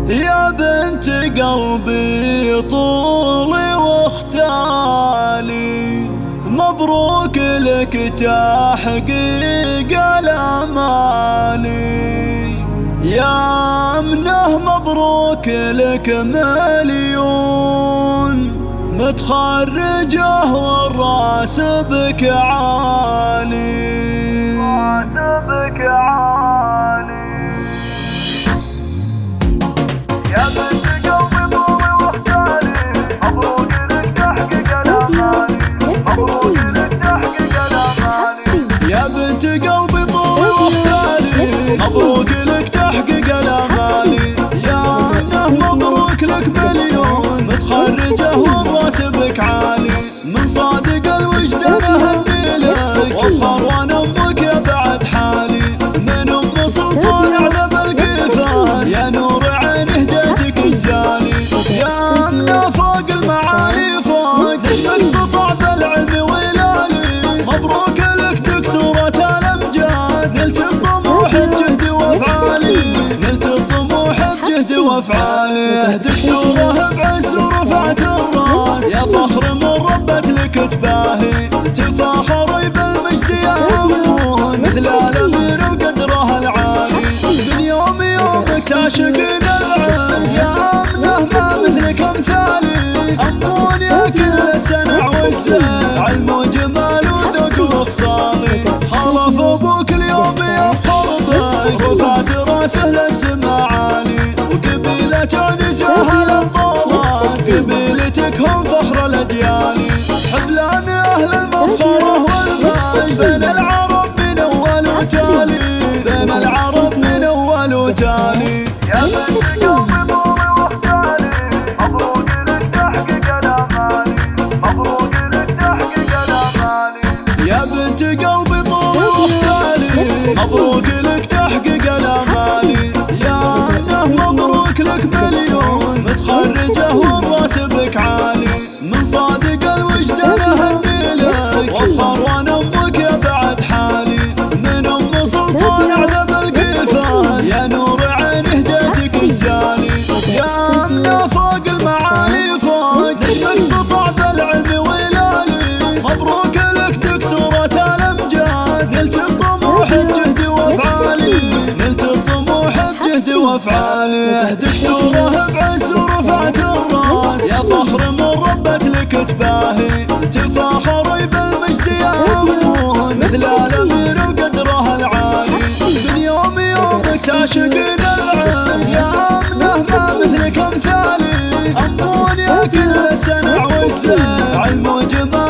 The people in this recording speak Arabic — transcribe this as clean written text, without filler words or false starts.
يا بنت قلبي طولي واختالي، مبروك لك تحقيق الامالي. يا منه مبروك لك مليون متخرجه والراس بك عالي. راسبك عالي يا بنت قلبي طولي واختالي، مبروك لك تحقيق الامالي. مبروك لك تحقيق الامالي. يا بنت قلبي طولي واختالي، مبروك لك تحقيق الامالي. يا منه مبروك لك مليون متخرجه والراس بك عالي. من صادق الوجدان اهني لك وافخر وانا امك يا بعد حالي. من ام سلطان اعذب القفال، يا نور عين هديتك الجالي. يا امنا فوق المعالي فوق اسمك سطع بالعلم ولالي. مبروك لك دكتورة الامجاد، نلت الطموح بجهد وافعالي. نلت الطموح بجهد وافعالي. دكتورة بعز ورفعت الراس، يا فخر من ربت لك تباهي. تفاخري بالمجد يا امون مثل الامير وقدره العالي. من يوم يومك تعشقين العز، يا امنه ما مثلك امثالي. امون يا كل سنع والسهل، علم وجمال وذوق وخصالي. خلف ابوك اليوم يفخر بك، رفعت راسه للسما عالي. وقبيلة عنزه للطولات، قبيلتك هم فخر الاديالي. حبلان اهل المفخره والمجد، بين العرب من اول وتالي. بين العرب من اول وتالي. يا بنت قلبي طولي واختالي، مبروك لك تحقيق الامالي. مبروك لك تحقيق الامالي. يا بنت قلبي طولي واختالي، مبروك لك تحقيق الامالي. يا انه مبروك لك مليون متخرجه والراس بك عالي. من صادق الوجدان اهني لك وافخر وانا امك يا بعد حالي. من ام سلطان اعذب القفال، يا نور عين هديتك الجالي. يا امنا فوق المعالي فوق اسمك سطع بالعلم ولالي. مبروك لك دكتورة الامجاد، نلت الطموح بجهد وافعالي. نلت الطموح بجهد وافعالي. دكتورة بعز ورفعت الراس، يا فخر من ربت لك تباهي. تفاخري بالمجد يا امون مثل الامير وقدره العالي. من يوم يومك تعشقين العز، يا امنه ما مثلك امثالي. امون يا كل سنع والسهل، علم وجمال